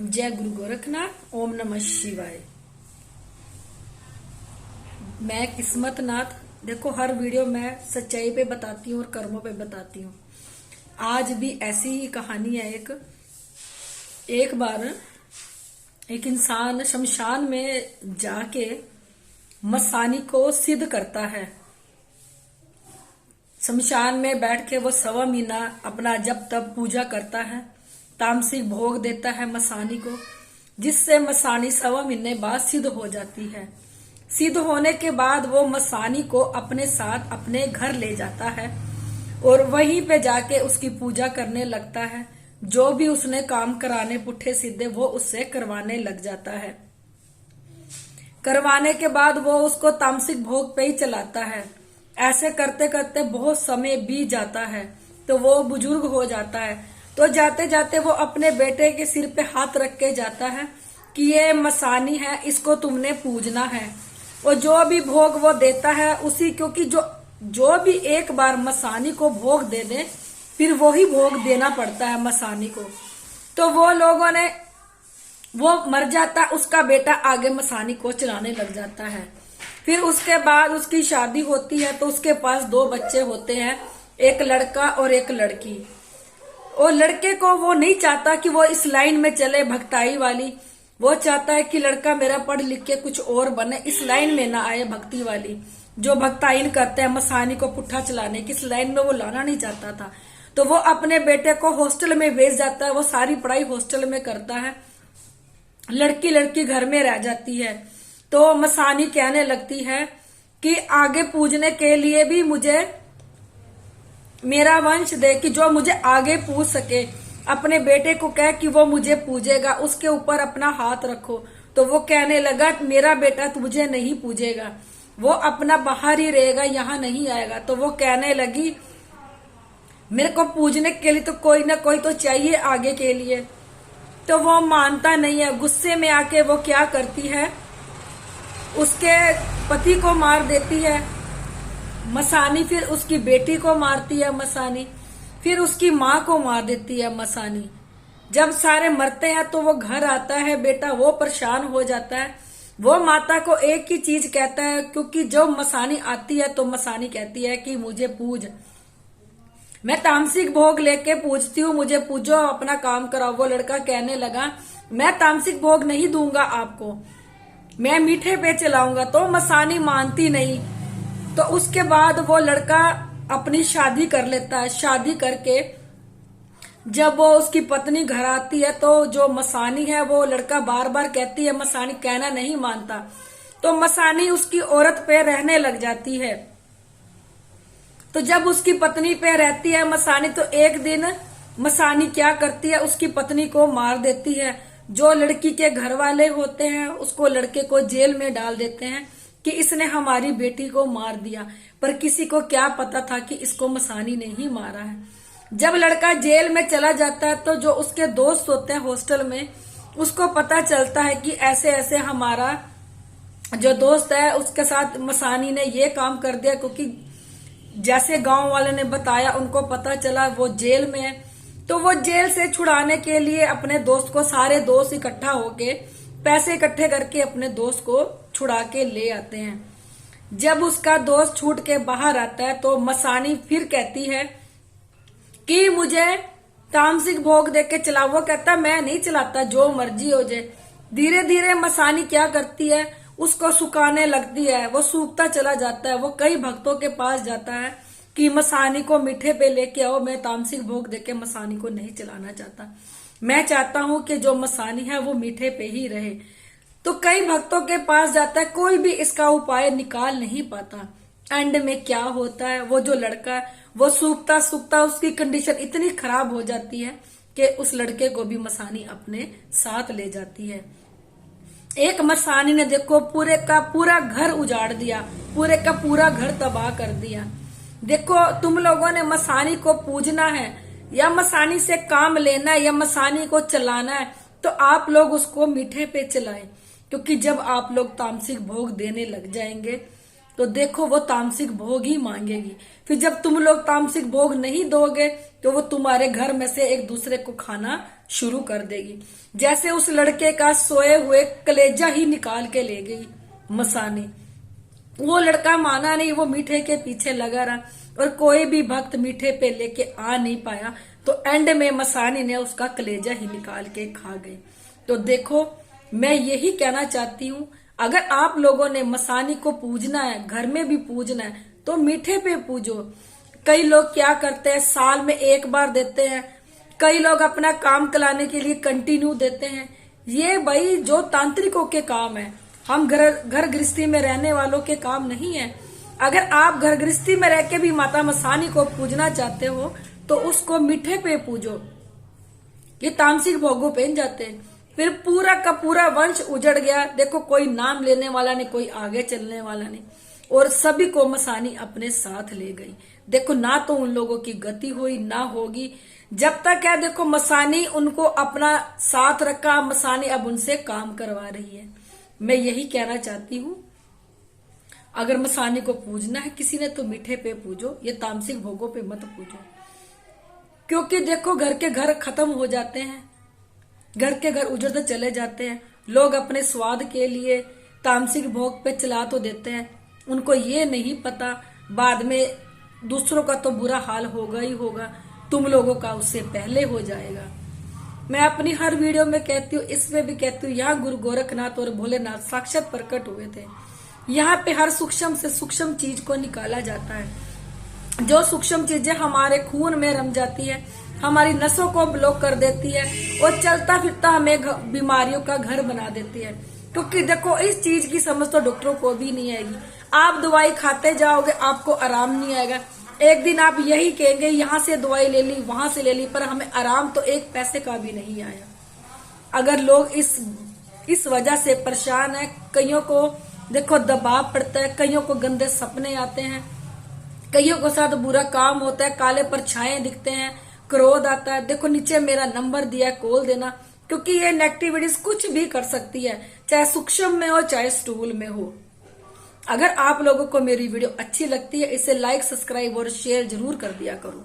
जय गुरु गोरखनाथ। ओम नमः शिवाय। मैं किस्मत नाथ। देखो, हर वीडियो में सच्चाई पे बताती हूँ और कर्मों पे बताती हूँ। आज भी ऐसी ही कहानी है। एक बार एक इंसान शमशान में जाके मसानी को सिद्ध करता है। शमशान में बैठ के वो 1.25 महीना अपना जब तब पूजा करता है, तामसिक भोग देता है मसानी को, जिससे मसानी 1.25 महीने बाद सिद्ध हो जाती है। सिद्ध होने के बाद वो मसानी को अपने साथ अपने घर ले जाता है और वहीं पे जाके उसकी पूजा करने लगता है। जो भी उसने काम कराने पुट्ठे सीधे वो उससे करवाने लग जाता है। करवाने के बाद वो उसको तामसिक भोग पे ही चलाता है। ऐसे करते करते बहुत समय बीत जाता है तो वो बुजुर्ग हो जाता है। तो जाते जाते वो अपने बेटे के सिर पे हाथ रख के जाता है कि ये मसानी है, इसको तुमने पूजना है। और जो भी भोग वो देता है उसी, क्योंकि जो भी एक बार मसानी को भोग दे दे फिर वो ही भोग देना पड़ता है मसानी को। तो वो मर जाता, उसका बेटा आगे मसानी को चलाने लग जाता है। फिर उसके बाद उसकी शादी होती है तो उसके पास 2 बच्चे होते हैं, एक लड़का और एक लड़की। और लड़के को वो नहीं चाहता कि वो इस लाइन में चले भक्ताई वाली। वो चाहता है कि लड़का मेरा पढ़ लिख के कुछ और बने, इस लाइन में ना आए भक्ति वाली, जो भक्ताइन करते हैं मसानी को पुट्ठा चलाने की, इस लाइन में वो लाना नहीं चाहता था। तो वो अपने बेटे को हॉस्टल में भेज जाता है। वो सारी पढ़ाई हॉस्टल में करता है, लड़की घर में रह जाती है। तो मसानी कहने लगती है कि आगे पूजने के लिए भी मुझे मेरा वंश दे, कि जो मुझे आगे पूज सके। अपने बेटे को कह कि वो मुझे पूजेगा, उसके ऊपर अपना हाथ रखो। तो वो कहने लगा मेरा बेटा तुझे नहीं पूजेगा, वो अपना बाहर ही रहेगा, यहाँ नहीं आएगा। तो वो कहने लगी मेरे को पूजने के लिए तो कोई ना कोई तो चाहिए आगे के लिए। तो वो मानता नहीं है। गुस्से में आके वो क्या करती है, उसके पति को मार देती है मसानी। फिर उसकी बेटी को मारती है मसानी। फिर उसकी माँ को मार देती है मसानी। जब सारे मरते हैं तो वो घर आता है बेटा, वो परेशान हो जाता है। वो माता को एक ही चीज कहता है, क्योंकि जब मसानी आती है तो मसानी कहती है कि मुझे पूज, मैं तामसिक भोग लेके पूजती हूँ, मुझे पूजो, अपना काम कराओ। वो लड़का कहने लगा मैं तामसिक भोग नहीं दूंगा आपको, मैं मीठे पे चलाऊंगा। तो मसानी मानती नहीं। तो उसके बाद वो लड़का अपनी शादी कर लेता है। शादी करके जब वो उसकी पत्नी घर आती है तो जो मसानी है वो लड़का बार बार कहती है, मसानी कहना नहीं मानता। तो मसानी उसकी औरत पे रहने लग जाती है। तो जब उसकी पत्नी पे रहती है मसानी, तो एक दिन मसानी क्या करती है, उसकी पत्नी को मार देती है। जो लड़की के घर वाले होते हैं उसको, लड़के को जेल में डाल देते हैं कि इसने हमारी बेटी को मार दिया। पर किसी को क्या पता था कि इसको मसानी ने ही मारा है। जब लड़का जेल में चला जाता है तो जो उसके दोस्त होते हैं हॉस्टल में, उसको पता चलता है कि ऐसे ऐसे हमारा जो दोस्त है उसके साथ मसानी ने ये काम कर दिया। क्योंकि जैसे गांव वाले ने बताया, उनको पता चला वो जेल में है। तो वो जेल से छुड़ाने के लिए अपने दोस्त को, सारे दोस्त इकट्ठा होके पैसे इकट्ठे करके अपने दोस्त को छुड़ा के ले आते हैं। जब उसका दोस्त छूट के बाहर आता है तो मसानी फिर कहती है कि मुझे तामसिक भोग दे के चला। वो कहता मैं नहीं चलाता, जो मर्जी हो जाए। धीरे धीरे मसानी क्या करती है, उसको सुखाने लगती है। वो सूखता चला जाता है। वो कई भक्तों के पास जाता है कि मसानी को मीठे पे लेके आओ, मैं तामसिक भोग देके मसानी को नहीं चलाना चाहता, मैं चाहता हूं कि जो मसानी है वो मीठे पे ही रहे। तो कई भक्तों के पास जाता है, कोई भी इसका उपाय निकाल नहीं पाता। एंड में क्या होता है, वो जो लड़का है वो सूखता सूखता उसकी कंडीशन इतनी खराब हो जाती है कि उस लड़के को भी मसानी अपने साथ ले जाती है। एक मसानी ने देखो पूरे का पूरा घर उजाड़ दिया, पूरे का पूरा घर तबाह कर दिया। देखो, तुम लोगों ने मसानी को पूजना है या मसानी से काम लेना है या मसानी को चलाना है, तो आप लोग उसको मीठे पे चलाएं। क्योंकि जब आप लोग तामसिक भोग देने लग जाएंगे तो देखो वो तामसिक भोग ही मांगेगी। फिर जब तुम लोग तामसिक भोग नहीं दोगे तो वो तुम्हारे घर में से एक दूसरे को खाना शुरू कर देगी। जैसे उस लड़के का सोए हुए कलेजा ही निकाल के ले गई मसानी। वो लड़का माना नहीं, वो मीठे के पीछे लगा रहा और कोई भी भक्त मीठे पे लेके आ नहीं पाया। तो एंड में मसानी ने उसका कलेजा ही निकाल के खा गई। तो देखो, मैं यही कहना चाहती हूँ, अगर आप लोगों ने मसानी को पूजना है, घर में भी पूजना है, तो मीठे पे पूजो। कई लोग क्या करते हैं, साल में एक बार देते हैं, कई लोग अपना काम चलाने के लिए कंटिन्यू देते हैं। ये भाई जो तांत्रिकों के काम है, हम घर गृहस्थी में रहने वालों के काम नहीं है। अगर आप घर गृहस्थी में रह के भी माता मसानी को पूजना चाहते हो तो उसको मीठे पे पूजो। ये तामसिक भोगों पे जाते हैं, फिर पूरा का पूरा वंश उजड़ गया। देखो, कोई नाम लेने वाला नहीं, कोई आगे चलने वाला नहीं, और सभी को मसानी अपने साथ ले गई। देखो, ना तो उन लोगों की गति हुई ना होगी जब तक है। देखो, मसानी उनको अपना साथ रखा, मसानी अब उनसे काम करवा रही है। मैं यही कहना चाहती हूँ, अगर मसानी को पूजना है किसी ने तो मीठे पे पूजो, ये तामसिक भोगों पे मत पूजो। क्योंकि देखो, घर के घर खत्म हो जाते हैं, घर के घर उजड़ते चले जाते हैं। लोग अपने स्वाद के लिए तामसिक भोग पे चला तो देते हैं, उनको ये नहीं पता बाद में दूसरों का तो बुरा हाल होगा ही होगा, तुम लोगों का उससे पहले हो जाएगा। मैं अपनी हर वीडियो में कहती हूँ, इसमें भी कहती हूँ, यहाँ गुरु गोरखनाथ और भोलेनाथ साक्षात प्रकट हुए थे। यहाँ पे हर सूक्ष्म से सूक्ष्म चीज को निकाला जाता है। जो सूक्ष्म चीजें हमारे खून में रम जाती है, हमारी नसों को ब्लॉक कर देती है और चलता फिरता हमें बीमारियों का घर बना देती है। क्योंकि देखो, इस चीज की समझ तो डॉक्टरों को भी नहीं आएगी। आप दवाई खाते जाओगे, आपको आराम नहीं आएगा। एक दिन आप यही कहेंगे, यहाँ से दवाई ले ली, वहां से ले ली, पर हमें आराम तो एक पैसे का भी नहीं आया। अगर लोग इस वजह से परेशान है, कईयों को देखो दबाव पड़ता है, कईयों को गंदे सपने आते हैं, कईयों को साथ बुरा काम होता है, काले परछाएं दिखते हैं, क्रोध आता है। देखो, नीचे मेरा नंबर दिया है, कॉल देना, क्योंकि ये नेगेटिविटीज कुछ भी कर सकती है, चाहे सूक्ष्म में हो चाहे स्थूल में हो। अगर आप लोगों को मेरी वीडियो अच्छी लगती है, इसे लाइक, सब्सक्राइब और शेयर जरूर कर दिया करो।